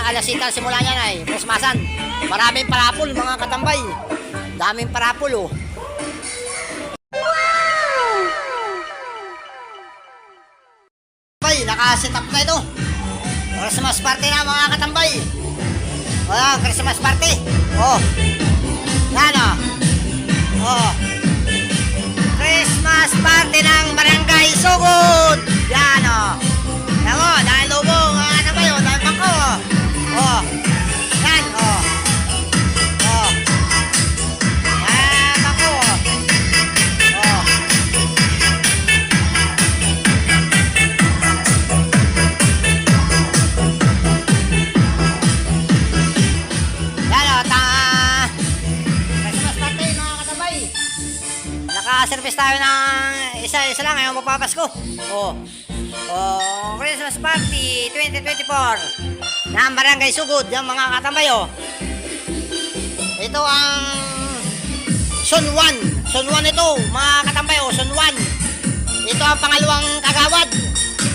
alasitan simula niyan ay Christmasan. Maraming parapol mga katambay. Daming parapol oh. Naka-set up na ito. Christmas party na mga katambay. Christmas party. Oh. Yan oh. Oh. Christmas party ng Barangay Sugod. Yan oh. Yan oh, dahil lobo mga katambay oh, dahil bangko oh. Oh. Yan oh. Oh. Yan bangko oh. Oh. Naka-service tayo ng isa-isa lang ngayon magpapasko. Oh. Oh, Christmas Party 2024 ng Barangay Sugod, yung mga katambay oh. Ito ang Son 1. Son 1 ito, mga katambay oh, Son 1. Ito ang pangalawang kagawad.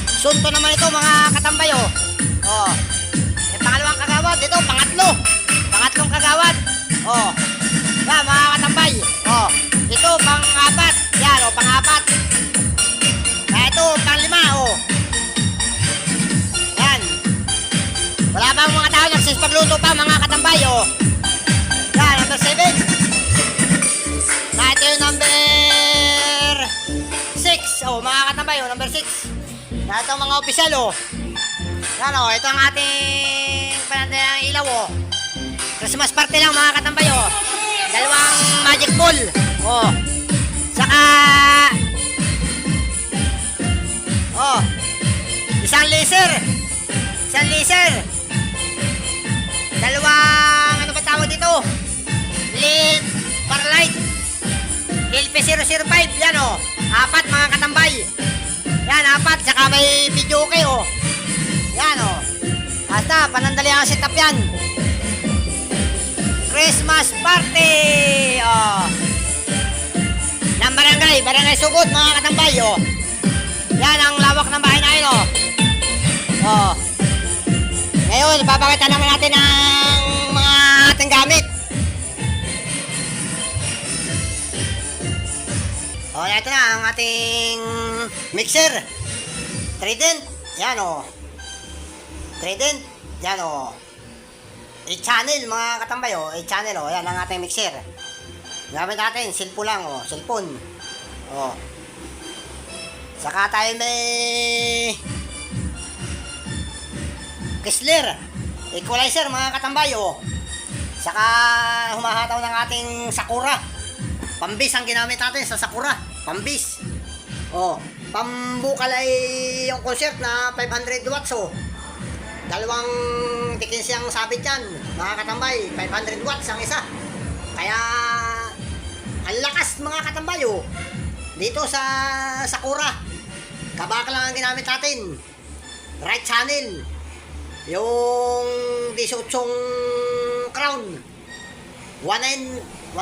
Son 2 naman ito, mga katambay oh. Oh. Yung pangalawang kagawad, ito pangatlo. Pangatlong kagawad. Oh. Yan, mga katambay. Oh. Ito, pang-apat. Yan, o, pang-apat. Ito, pang-lima, o. Yan. Wala pa mga tao nagsisipagluto pa, mga katambay, o. Yan, number 7. Ito yung number 6. O, mga katambay, o, number 6. Ito ang mga opisyal, o. Yan, o, ito ang ating panandayang ilaw, o. Christmas party lang, mga katambay, o. Dalawang magic ball. Oh. Saka oh. Isang laser. Isang laser. Dalawang ano ba tawag dito? LED para light. LP005 yan oh. 4 mga katambay. Yan 4 saka may video okay oh. Yan oh. Basta panandali ang setup yan. Christmas party! Oh. Ng Barangay Sugod, mga katambay, oh. Yan ang lawak ng bahay namin, oh. Oh. Ngayon, papakita naman natin ang mga ating gamit. Oh, ito na ang ating mixer. Trident. Yan, oh. Trident. Yan, oh. 8-channel mga katambay oh, 8-channel oh, yan ang ating mixer. Gamit natin, cellphone lang oh, cellphone. Oh. Saka tayo may Kessler, equalizer mga katambay oh. Saka humahataw ng ating Sakura. Pambis ang ginamit natin sa Sakura, pambis. Oh, pambukal ay yung concert na 500 watts oh. Dalawang tikins ang sabit yan, mga katambay, 500 watts ang isa. Kaya, ang lakas mga katambay oh. Dito sa Sakura, kabaka lang ang ginamit natin. Right channel. Yung 18 crown. 1,900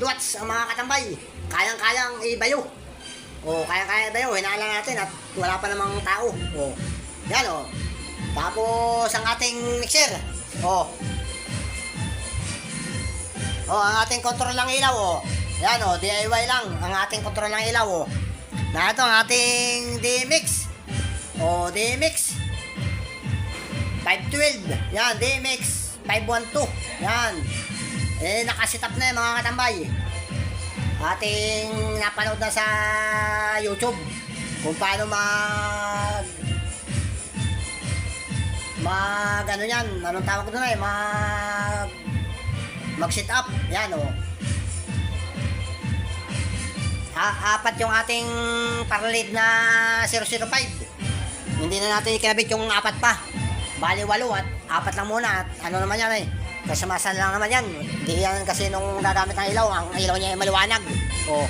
watts ang mga katambay. Kayang-kayang ibayo. Oh, kayang-kayang ibayo. Hinala natin at wala pa namang tao. Oh, yan oh. Tapos ang ating mixer. Oh. Oh, ang ating control ng ilaw oh. Yan oh, DIY lang ang ating control ng ilaw oh. Na ito ang ating DMX. Oh, DMX 512. Yan, DMX 512. Yan. Eh, nakasit up na yung mga katambay. Ating napanood na sa YouTube kung paano ano yan, anong tawag doon ay mag-sit up, yan o. 4 yung ating paralid na 005. Hindi na natin ikinabit yung 4 pa. Bali 8 at 4 lang muna at ano naman yan eh. Kasamasan lang naman yan. Hindi yan kasi nung gagamit ng ilaw, ang ilaw niya ay maliwanag. O.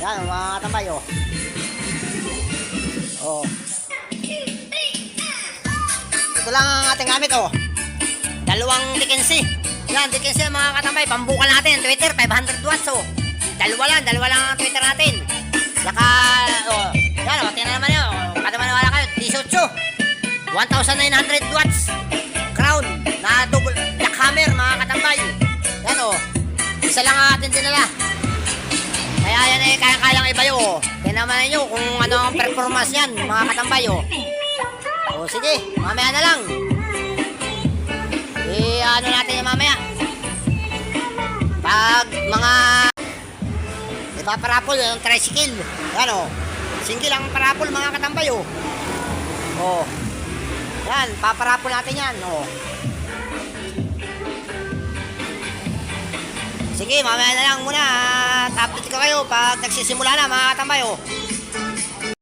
Yan mga katambay o. O. Ito lang ang ating gamit oh. Dalawang Dickensi. Yan, Dickensi mga katambay. Pambukal natin. Twitter, 500 watts oh. Dalawa lang ang Twitter natin. Saka, oh. Yan oh, tingnan naman yun. Oh. Kada maniwala kayo, 18. 1,900 watts crown na double jackhammer mga katambay. Yan o. Isa lang ang atin dinala. Kaya yan eh, kaya-kayang ibayo o. Tinaman ninyo kung ano ang performance yan mga katambay o. O sige, mamaya na lang. Ano natin yung mamaya. Pag mga ipaparapol yung tricycle. Yan o. Single ang parapol mga katambay o. O. Yan, paparapol natin yan o. Sige, mamaya na lang muna. Update ko kayo pag nagsisimula na mga katambay o.